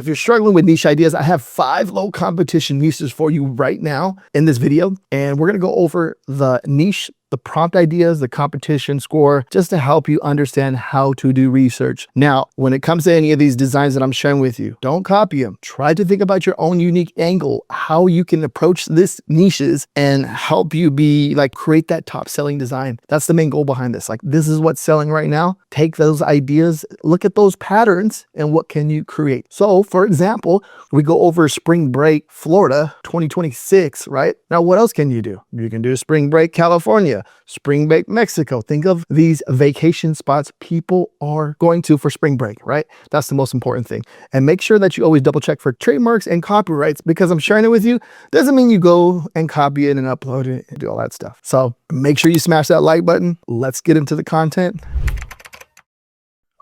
if you're struggling with niche ideas, I have 5 low competition niches for you right now in this video. And we're going to go over the niche, the prompt ideas, the competition score, just to help you understand how to do research. Now, when it comes to any of these designs that I'm sharing with you, don't copy them. Try to think about your own unique angle, how you can approach this niches and help you create that top selling design. That's the main goal behind this. Like, this is what's selling right now. Take those ideas, look at those patterns, and what can you create? So, for example, we go over spring break, Florida, 2026, right? Now, what else can you do? You can do spring break, California, spring break, Mexico. Think of these vacation spots people are going to for spring break, right? That's the most important thing. And make sure that you always double check for trademarks and copyrights, because I'm sharing it with you doesn't mean you go and copy it and upload it and do all that stuff. So make sure you smash that like button. Let's get into the content.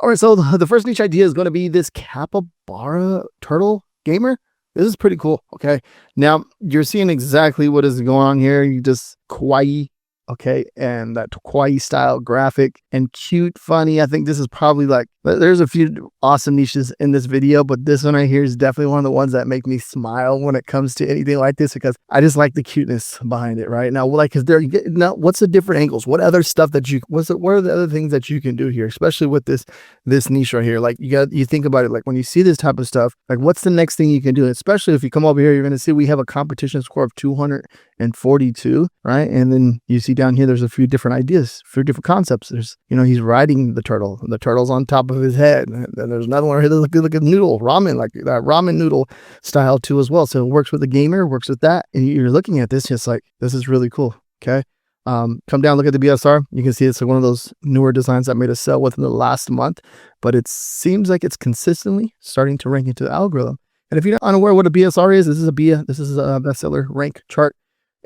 All right, so the first niche idea is going to be this capybara turtle gamer. This is pretty cool. Okay, now you're seeing exactly what is going on here. You just Kawaii, okay, and that Kawaii style graphic and cute, funny. I think this is probably there's a few awesome niches in this video, but this one right here is definitely one of the ones that make me smile when it comes to anything like this, because I just like the cuteness behind it. Right now, what's the different angles? What other stuff that what are the other things that you can do here, especially with this niche right here? Like, you think about it, like when you see this type of stuff, like what's the next thing you can do? Especially if you come over here, you're going to see we have a competition score of 242, right? And then you see down here, there's a few different ideas, a few different concepts. There's, he's riding the turtle. The turtle's on top of his head. And then there's another one here that look at noodle, ramen, like that ramen noodle style too as well. So it works with the gamer, works with that. And you're looking at this, just like, this is really cool. Okay. Come down, look at the BSR. You can see it's one of those newer designs that made us sell within the last month, but it seems like it's consistently starting to rank into the algorithm. And if you're not unaware what a BSR is, this is a bestseller rank chart.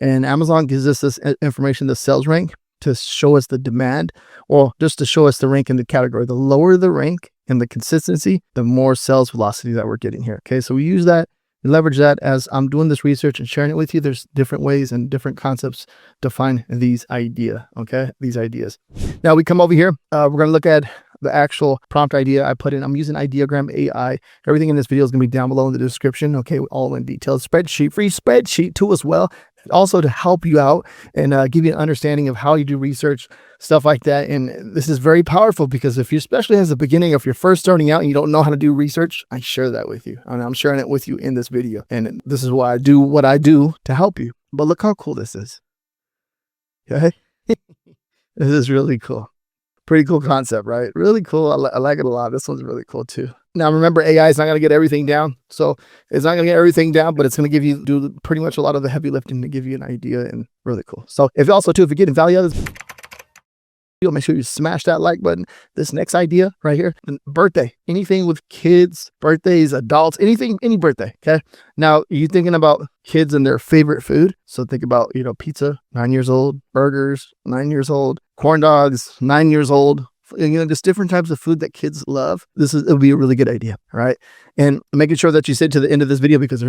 And Amazon gives us this information, the sales rank, to show us the demand, or just to show us the rank in the category. The lower the rank and the consistency, the more sales velocity that we're getting here. Okay, so we use that and leverage that as I'm doing this research and sharing it with you. There's different ways and different concepts to find these ideas. Okay, these ideas. Now we come over here. We're going to look at the actual prompt idea I put in. I'm using Ideogram AI. Everything in this video is going to be down below in the description. Okay, all in detail. Spreadsheet, free spreadsheet tool as well. Also to help you out and give you an understanding of how you do research, stuff like that. And this is very powerful, because if you, especially as a beginning, if you're first starting out and you don't know how to do research, I share that with you. And I'm sharing it with you in this video. And this is why I do what I do to help you. But look how cool this is. Okay. This is really cool. Pretty cool concept, right? Really cool. I like it a lot. This one's really cool too. Now, remember, AI is not going to get everything down. So it's not going to get everything down, but it's going to do pretty much a lot of the heavy lifting to give you an idea, and really cool. So if you're getting value out of this video, make sure you smash that like button. This next idea right here, birthday, anything with kids, birthdays, adults, anything, any birthday. Okay. Now you're thinking about kids and their favorite food. So think about, pizza, 9 years old, burgers, 9 years old, corn dogs, 9 years old. Just different types of food that kids love. It'll be a really good idea, right? And making sure that you stay to the end of this video, because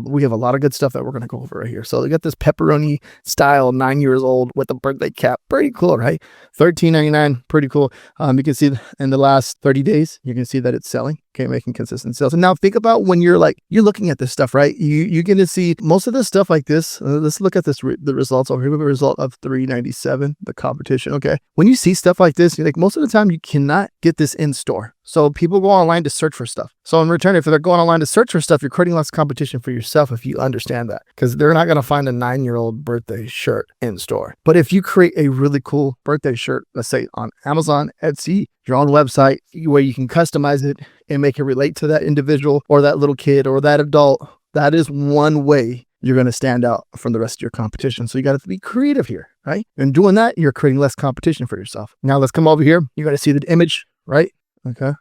we have a lot of good stuff that we're going to go over right here. So we got this pepperoni style 9 years old with a birthday cap. Pretty cool, right? $13.99, pretty cool. You can see in the last 30 days, you can see that it's selling. Okay, making consistent sales. And now think about when you're looking at this stuff, right? You're going to see most of this stuff like this. Let's look at this, the results over here. We have a result of 397, the competition. Okay. When you see stuff like this, you're like, most of the time you cannot get this in store. So people go online to search for stuff. So in return, if they're going online to search for stuff, you're creating less competition for yourself if you understand that, because they're not going to find a 9-year-old birthday shirt in store. But if you create a really cool birthday shirt, let's say on Amazon, Etsy, your own website, where you can customize it and make it relate to that individual or that little kid or that adult, that is one way you're going to stand out from the rest of your competition. So you got to be creative here, right? And doing that, you're creating less competition for yourself. Now let's come over here. You're going to see the image, right? Okay.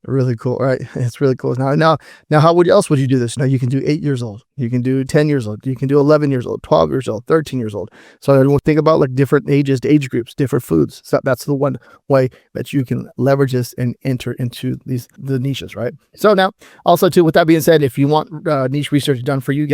Really cool, right? It's really cool. Now, how else would you do this? Now you can do 8 years old. You can do 10 years old. You can do 11 years old, 12 years old, 13 years old. So think about different ages, age groups, different foods. So that's the one way that you can leverage this and enter into the niches, right? So now, also too, with that being said, if you want niche research done for you,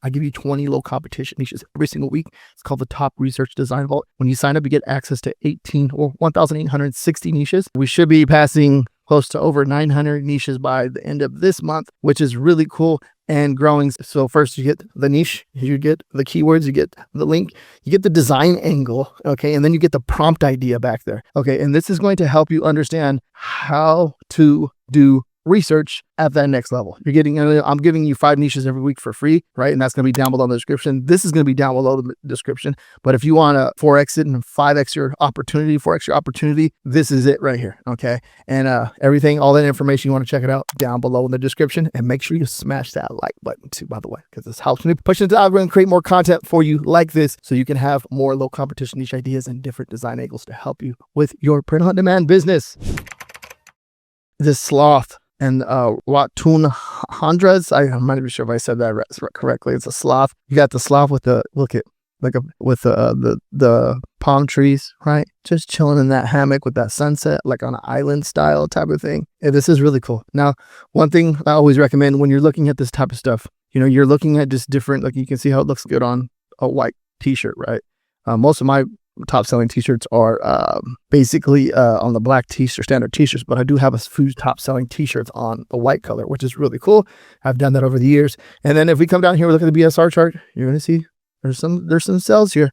I give you 20 low competition niches every single week. It's called the Top Research Design Vault. When you sign up, you get access to 1,860 niches. We should be passing close to over 900 niches by the end of this month, which is really cool and growing. So first you get the niche, you get the keywords, you get the link, you get the design angle, okay, and then you get the prompt idea back there, okay, and this is going to help you understand how to do research at that next level. I'm giving you 5 niches every week for free, right? And that's going to be down below in the description. This is going to be down below the description. But if you want to 4x it and 5x your opportunity, 4x your opportunity, this is it right here, okay? And everything, all that information, you want to check it out down below in the description. And make sure you smash that like button too, by the way, because this helps me push into the algorithm, create more content for you like this, so you can have more low competition niche ideas and different design angles to help you with your print on demand business. This Sloth and Watun Handras. I'm not even sure if I said that correctly. It's a sloth. You got the sloth with the the palm trees, right? Just chilling in that hammock with that sunset, like on an island style type of thing. And this is really cool. Now, one thing I always recommend when you're looking at this type of stuff, you're looking at just different, like you can see how it looks good on a white t-shirt, right? Most of my top selling t-shirts are basically on the black t-shirt, standard t-shirts, but I do have a few top selling t-shirts on the white color, which is really cool. I've done that over the years. And then if we come down here, we look at the BSR chart, you're going to see there's some sales here.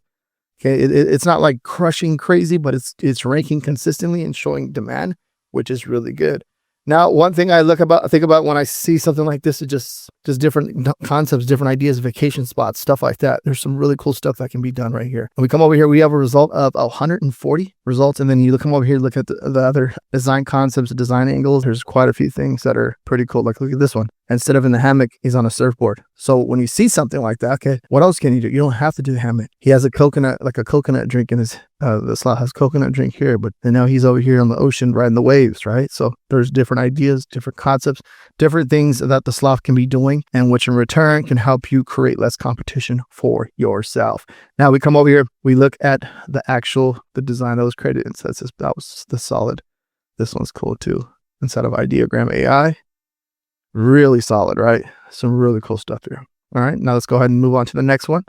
Okay. It's not like crushing crazy, but it's ranking consistently and showing demand, which is really good. Now, one thing I think about when I see something like this is just different concepts, different ideas, vacation spots, stuff like that. There's some really cool stuff that can be done right here. And we come over here, we have a result of 140 results. And then you come over here, look at the other design concepts, design angles. There's quite a few things that are pretty cool. Like, look at this one. Instead of in the hammock, he's on a surfboard. So when you see something like that, okay, what else can you do? You don't have to do the hammock. He has a coconut drink in his, the Sloth has coconut drink here, but then now he's over here on the ocean riding the waves, right? So there's different ideas, different concepts, different things that the Sloth can be doing, and which in return can help you create less competition for yourself. Now we come over here, we look at the design that was created. And says that was the solid. This one's cool too. Inside of Ideogram AI. Really solid, right? Some really cool stuff here. All right, now let's go ahead and move on to the next one.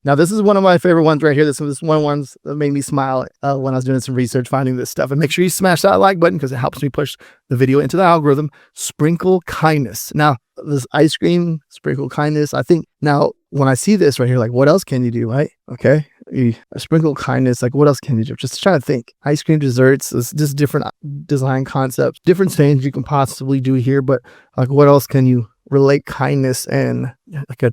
Now, this is one of my favorite ones right here. This is one of the ones that made me smile when I was doing some research, finding this stuff. And make sure you smash that like button because it helps me push the video into the algorithm. Sprinkle kindness. Now, this ice cream, sprinkle kindness. I think now when I see this right here, like what else can you do, right? Okay, sprinkle kindness. Like what else can you do? Just trying to think. Ice cream, desserts, just different design concepts, different things you can possibly do here. But like what else can you relate kindness and like a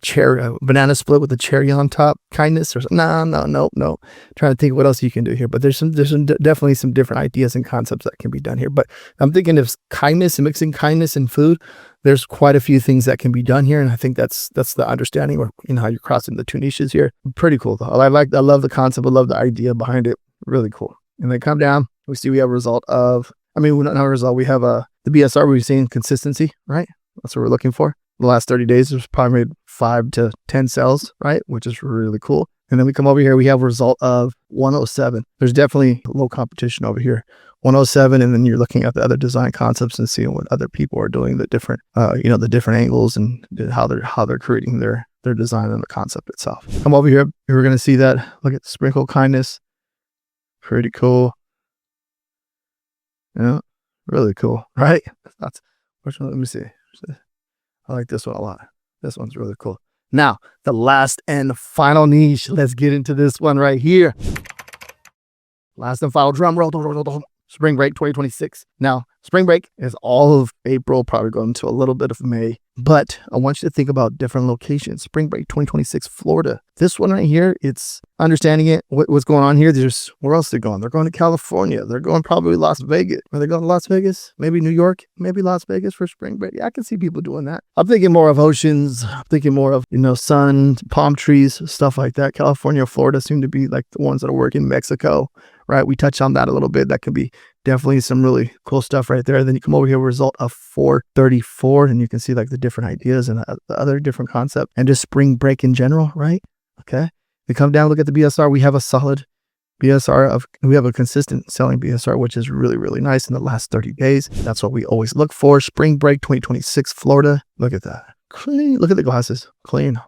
banana split with a cherry on top kindness or something? No. Trying to think what else you can do here, but there's definitely some different ideas and concepts that can be done here. But I'm thinking of kindness and mixing kindness and food. There's quite a few things that can be done here, and I think that's the understanding, or how you're crossing the two niches here. Pretty cool though. I love the concept. I love the idea behind it. Really cool. And then come down, we see we have a result of, not a result. We have the BSR. We've seen consistency, right? That's what we're looking for. The last 30 days, there's probably made 5 to 10 sales, right? Which is really cool. And then we come over here, we have a result of 107. There's definitely low competition over here. 107, and then you're looking at the other design concepts and seeing what other people are doing, the different, the different angles and how they're creating their design and the concept itself. Come over here, we're going to see that. Look at sprinkle kindness. Pretty cool. Yeah, really cool, right? Which one? Let me see. I like this one a lot. This one's really cool. Now, the last and final niche. Let's get into this one right here. Last and final drum roll. Spring break 2026. Now, spring break is all of April, probably going to a little bit of May. But I want you to think about different locations. Spring break 2026, Florida. This one right here, it's understanding it. What's going on here? Where else are they going? They're going to California. They're going probably Las Vegas. Are they going to Las Vegas? Maybe New York? Maybe Las Vegas for spring break. Yeah, I can see people doing that. I'm thinking more of oceans. I'm thinking more of, sun, palm trees, stuff like that. California, Florida seem to be like the ones that are working. Mexico, right? We touched on that a little bit. That could be definitely some really cool stuff right there. Then you come over here, result of 434, and you can see like the different ideas and the other different concept and just spring break in general, right? Okay. We come down, look at the BSR. We have a solid BSR we have a consistent selling BSR, which is really, really nice in the last 30 days. That's what we always look for. Spring break 2026, Florida. Look at that. Clean. Look at the glasses. Clean.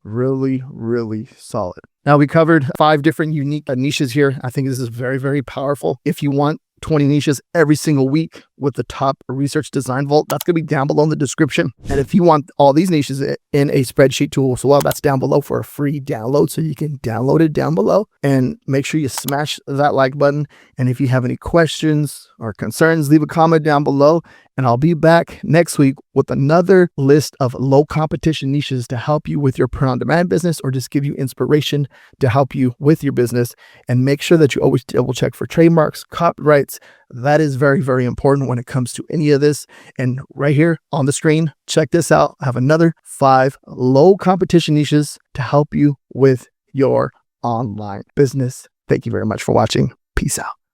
Really, really solid. Now we covered 5 different unique niches here. I think this is very, very powerful. If you want 20 niches every single week with the top research design vault. That's going to be down below in the description. And if you want all these niches in a spreadsheet tool as well, that's down below for a free download. So you can download it down below, and make sure you smash that like button. And if you have any questions or concerns, leave a comment down below, and I'll be back next week with another list of low competition niches to help you with your print-on-demand business, or just give you inspiration to help you with your business. And make sure that you always double check for trademarks, copyrights. That is very, very important when it comes to any of this. And right here on the screen, check this out. I have another 5 low competition niches to help you with your online business. Thank you very much for watching. Peace out.